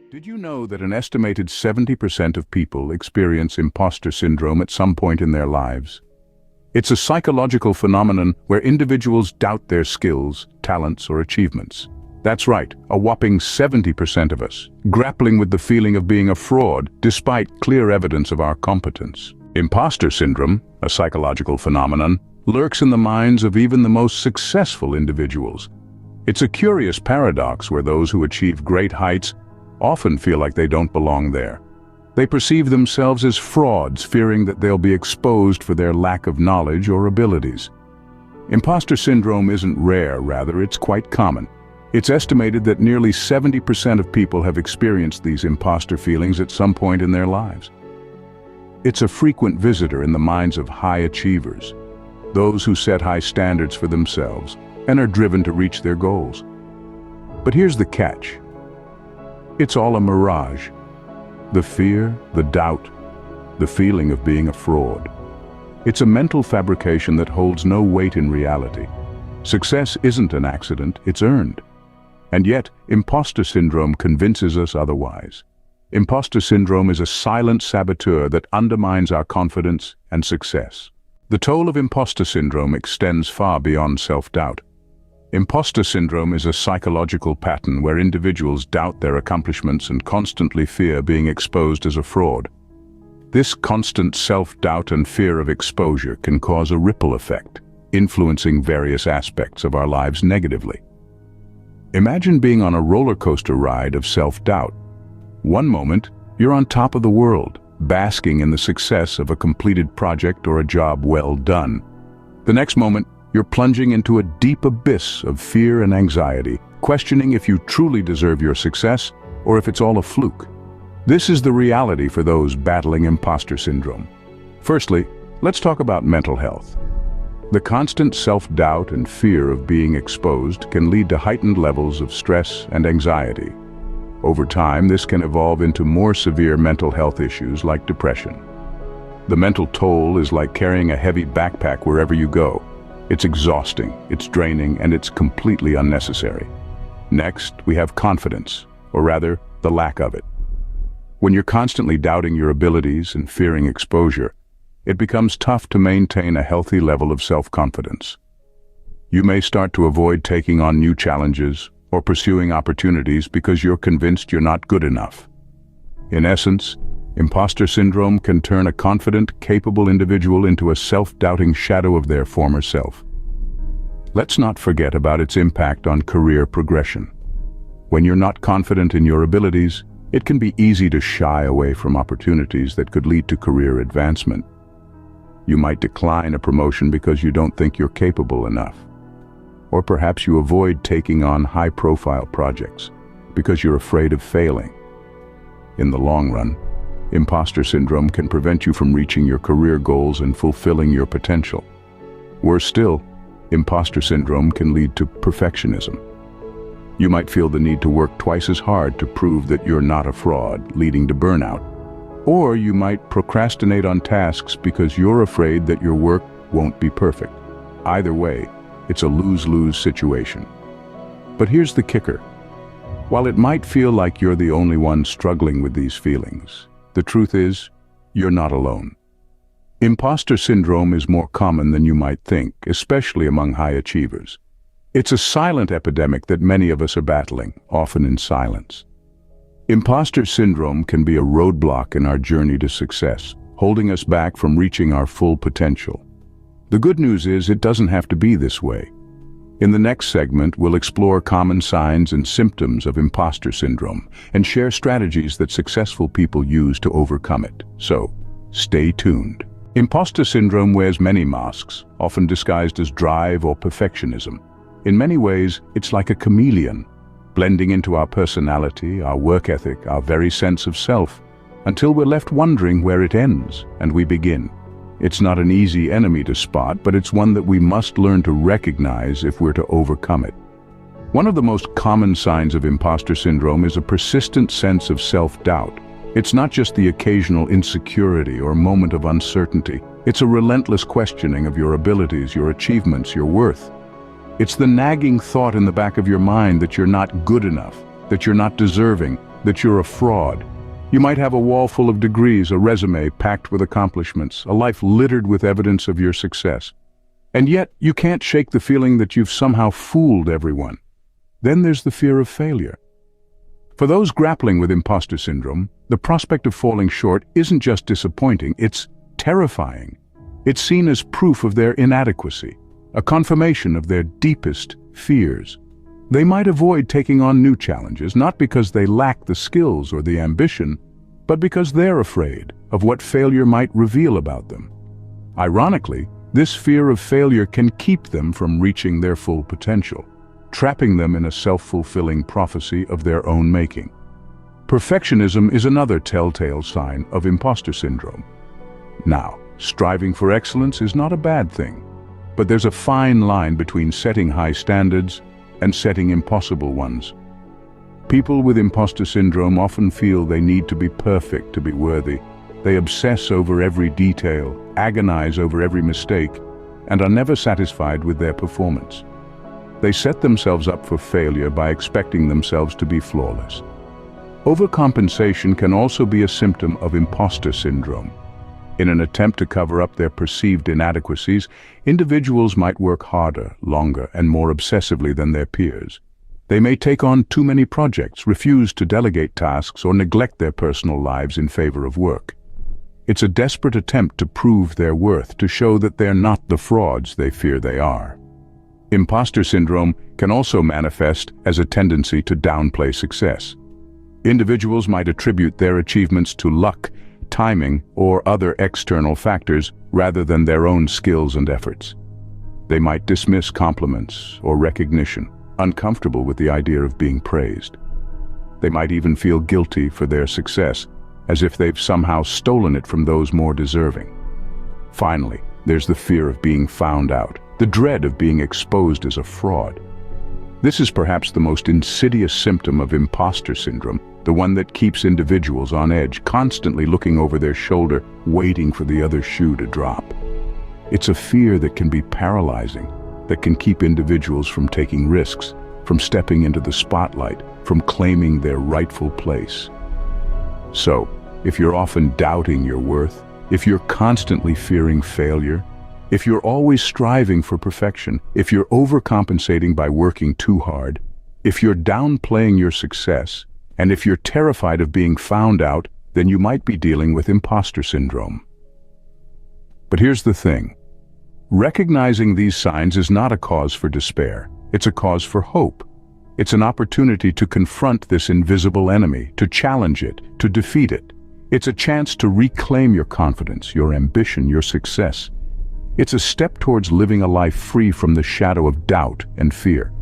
Did you know that an estimated 70% of people experience imposter syndrome at some point in their lives? It's a psychological phenomenon where individuals doubt their skills, talents, or achievements. That's right, a whopping 70% of us, grappling with the feeling of being a fraud despite clear evidence of our competence. Imposter syndrome, a psychological phenomenon, lurks in the minds of even the most successful individuals. It's a curious paradox where those who achieve great heights often feel like they don't belong there. They perceive themselves as frauds, fearing that they'll be exposed for their lack of knowledge or abilities. Imposter syndrome isn't rare, rather it's quite common. It's estimated that nearly 70% of people have experienced these imposter feelings at some point in their lives. It's a frequent visitor in the minds of high achievers, those who set high standards for themselves and are driven to reach their goals. But here's the catch. It's all a mirage. The fear, the doubt, the feeling of being a fraud. It's a mental fabrication that holds no weight in reality. Success isn't an accident, it's earned. And yet, imposter syndrome convinces us otherwise. Imposter syndrome is a silent saboteur that undermines our confidence and success. The toll of imposter syndrome extends far beyond self-doubt. Imposter syndrome is a psychological pattern where individuals doubt their accomplishments and constantly fear being exposed as a fraud. This constant self-doubt and fear of exposure can cause a ripple effect, influencing various aspects of our lives negatively. Imagine being on a roller coaster ride of self-doubt. One moment, you're on top of the world, basking in the success of a completed project or a job well done. The next moment, you're plunging into a deep abyss of fear and anxiety, questioning if you truly deserve your success or if it's all a fluke. This is the reality for those battling imposter syndrome. Firstly, let's talk about mental health. The constant self-doubt and fear of being exposed can lead to heightened levels of stress and anxiety. Over time, this can evolve into more severe mental health issues like depression. The mental toll is like carrying a heavy backpack wherever you go. It's exhausting, it's draining, and it's completely unnecessary. Next, we have confidence, or rather, the lack of it. When you're constantly doubting your abilities and fearing exposure, it becomes tough to maintain a healthy level of self-confidence. You may start to avoid taking on new challenges or pursuing opportunities because you're convinced you're not good enough. In essence, imposter syndrome can turn a confident, capable individual into a self-doubting shadow of their former self. Let's not forget about its impact on career progression. When you're not confident in your abilities, it can be easy to shy away from opportunities that could lead to career advancement. You might decline a promotion because you don't think you're capable enough. Or perhaps you avoid taking on high-profile projects because you're afraid of failing. In the long run, imposter syndrome can prevent you from reaching your career goals and fulfilling your potential. Worse still, imposter syndrome can lead to perfectionism. You might feel the need to work twice as hard to prove that you're not a fraud, leading to burnout. Or you might procrastinate on tasks because you're afraid that your work won't be perfect. Either way, it's a lose-lose situation. But here's the kicker. While it might feel like you're the only one struggling with these feelings, the truth is, you're not alone. Imposter syndrome is more common than you might think, especially among high achievers. It's a silent epidemic that many of us are battling, often in silence. Imposter syndrome can be a roadblock in our journey to success, holding us back from reaching our full potential. The good news is it doesn't have to be this way. In the next segment, we'll explore common signs and symptoms of imposter syndrome and share strategies that successful people use to overcome it. So, stay tuned. Imposter syndrome wears many masks, often disguised as drive or perfectionism. In many ways, it's like a chameleon, blending into our personality, our work ethic, our very sense of self, until we're left wondering where it ends and we begin. It's not an easy enemy to spot, but it's one that we must learn to recognize if we're to overcome it. One of the most common signs of imposter syndrome is a persistent sense of self-doubt. It's not just the occasional insecurity or moment of uncertainty. It's a relentless questioning of your abilities, your achievements, your worth. It's the nagging thought in the back of your mind that you're not good enough, that you're not deserving, that you're a fraud. You might have a wall full of degrees, a resume packed with accomplishments, a life littered with evidence of your success. And yet, you can't shake the feeling that you've somehow fooled everyone. Then there's the fear of failure. For those grappling with imposter syndrome, the prospect of falling short isn't just disappointing, it's terrifying. It's seen as proof of their inadequacy, a confirmation of their deepest fears. They might avoid taking on new challenges, not because they lack the skills or the ambition, but because they're afraid of what failure might reveal about them. Ironically, this fear of failure can keep them from reaching their full potential, trapping them in a self-fulfilling prophecy of their own making. Perfectionism is another telltale sign of imposter syndrome. Now, striving for excellence is not a bad thing, but there's a fine line between setting high standards and setting impossible ones. People with imposter syndrome often feel they need to be perfect to be worthy. They obsess over every detail, agonize over every mistake, and are never satisfied with their performance. They set themselves up for failure by expecting themselves to be flawless. Overcompensation can also be a symptom of imposter syndrome. In an attempt to cover up their perceived inadequacies, individuals might work harder, longer, and more obsessively than their peers. They may take on too many projects, refuse to delegate tasks, or neglect their personal lives in favor of work. It's a desperate attempt to prove their worth, to show that they're not the frauds they fear they are. Imposter syndrome can also manifest as a tendency to downplay success. Individuals might attribute their achievements to luck, timing, or other external factors rather than their own skills and efforts. They might dismiss compliments or recognition, uncomfortable with the idea of being praised. They might even feel guilty for their success, as if they've somehow stolen it from those more deserving. Finally, there's the fear of being found out, the dread of being exposed as a fraud. This is perhaps the most insidious symptom of imposter syndrome, the one that keeps individuals on edge, constantly looking over their shoulder, waiting for the other shoe to drop. It's a fear that can be paralyzing, that can keep individuals from taking risks, from stepping into the spotlight, from claiming their rightful place. So, if you're often doubting your worth, if you're constantly fearing failure, if you're always striving for perfection, if you're overcompensating by working too hard, if you're downplaying your success, and if you're terrified of being found out, then you might be dealing with imposter syndrome. But here's the thing. Recognizing these signs is not a cause for despair. It's a cause for hope. It's an opportunity to confront this invisible enemy, to challenge it, to defeat it. It's a chance to reclaim your confidence, your ambition, your success. It's a step towards living a life free from the shadow of doubt and fear.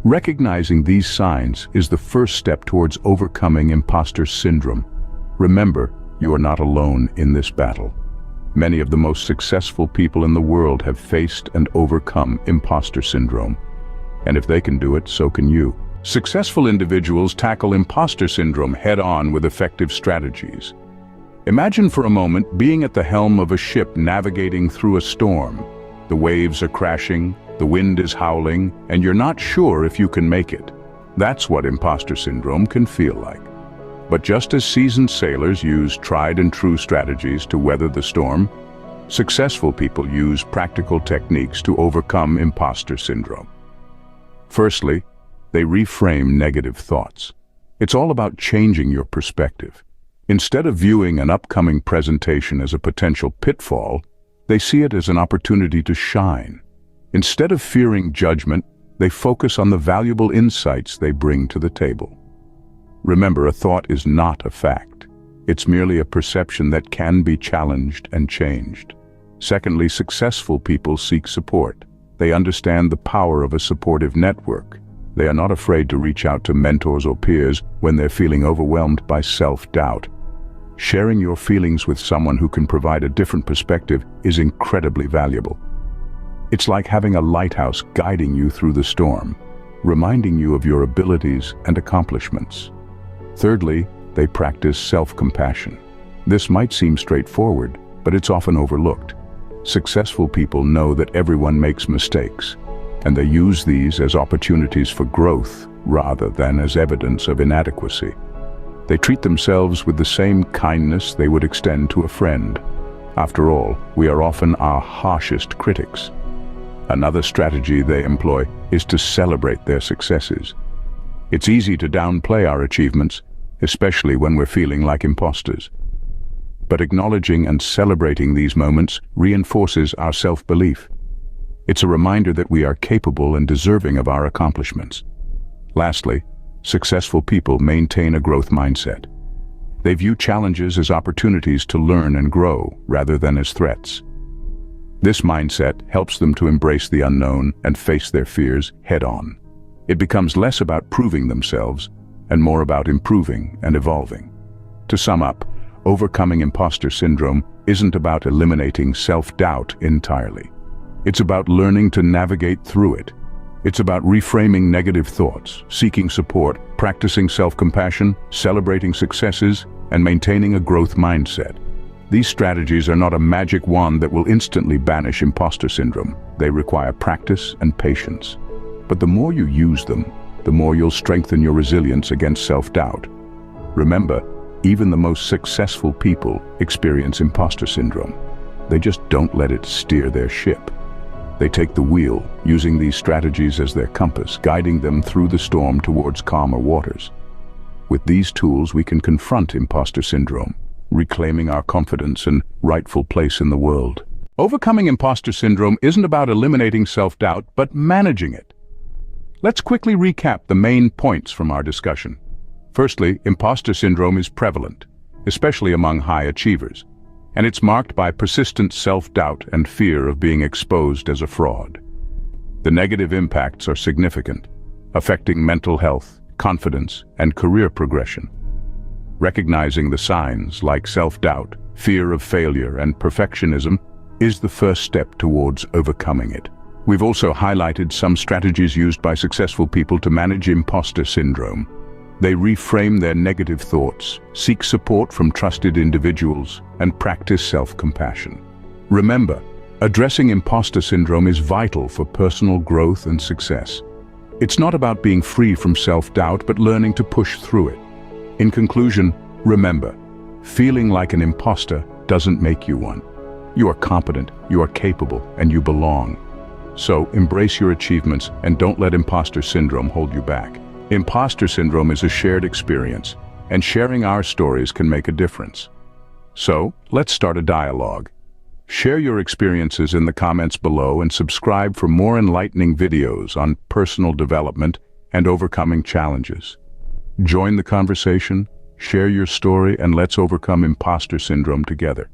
Recognizing these signs is the first step towards overcoming imposter syndrome. Remember, you are not alone in this battle. Many of the most successful people in the world have faced and overcome imposter syndrome. And if they can do it, so can you. Successful individuals tackle imposter syndrome head-on with effective strategies. Imagine for a moment being at the helm of a ship navigating through a storm. The waves are crashing, the wind is howling, and you're not sure if you can make it. That's what imposter syndrome can feel like. But just as seasoned sailors use tried and true strategies to weather the storm, successful people use practical techniques to overcome imposter syndrome. Firstly, they reframe negative thoughts. It's all about changing your perspective. Instead of viewing an upcoming presentation as a potential pitfall, they see it as an opportunity to shine. Instead of fearing judgment, they focus on the valuable insights they bring to the table. Remember, a thought is not a fact. It's merely a perception that can be challenged and changed. Secondly, successful people seek support. They understand the power of a supportive network. They are not afraid to reach out to mentors or peers when they're feeling overwhelmed by self-doubt. Sharing your feelings with someone who can provide a different perspective is incredibly valuable. It's like having a lighthouse guiding you through the storm, reminding you of your abilities and accomplishments. Thirdly, they practice self-compassion. This might seem straightforward, but it's often overlooked. Successful people know that everyone makes mistakes. and they use these as opportunities for growth rather than as evidence of inadequacy. They treat themselves with the same kindness they would extend to a friend. After all, we are often our harshest critics. Another strategy they employ is to celebrate their successes. It's easy to downplay our achievements, especially when we're feeling like imposters. But acknowledging and celebrating these moments reinforces our self-belief. It's a reminder that we are capable and deserving of our accomplishments. Lastly, successful people maintain a growth mindset. They view challenges as opportunities to learn and grow rather than as threats. This mindset helps them to embrace the unknown and face their fears head-on. It becomes less about proving themselves and more about improving and evolving. To sum up, overcoming imposter syndrome isn't about eliminating self-doubt entirely. It's about learning to navigate through it. It's about reframing negative thoughts, seeking support, practicing self-compassion, celebrating successes, and maintaining a growth mindset. These strategies are not a magic wand that will instantly banish imposter syndrome. They require practice and patience. But the more you use them, the more you'll strengthen your resilience against self-doubt. Remember, even the most successful people experience imposter syndrome. They just don't let it steer their ship. They take the wheel, using these strategies as their compass, guiding them through the storm towards calmer waters. With these tools, we can confront imposter syndrome, reclaiming our confidence and rightful place in the world. Overcoming imposter syndrome isn't about eliminating self-doubt, but managing it. Let's quickly recap the main points from our discussion. Firstly, imposter syndrome is prevalent, especially among high achievers, and it's marked by persistent self-doubt and fear of being exposed as a fraud. The negative impacts are significant, affecting mental health, confidence, and career progression. Recognizing the signs like self-doubt, fear of failure, and perfectionism is the first step towards overcoming it. We've also highlighted some strategies used by successful people to manage imposter syndrome. They reframe their negative thoughts, seek support from trusted individuals, and practice self-compassion. Remember, addressing imposter syndrome is vital for personal growth and success. It's not about being free from self-doubt, but learning to push through it. In conclusion, remember, feeling like an imposter doesn't make you one. You are competent, you are capable, and you belong. So embrace your achievements and don't let imposter syndrome hold you back. Imposter syndrome is a shared experience, and sharing our stories can make a difference. So, let's start a dialogue. Share your experiences in the comments below and subscribe for more enlightening videos on personal development and overcoming challenges. Join the conversation, share your story, and let's overcome imposter syndrome together.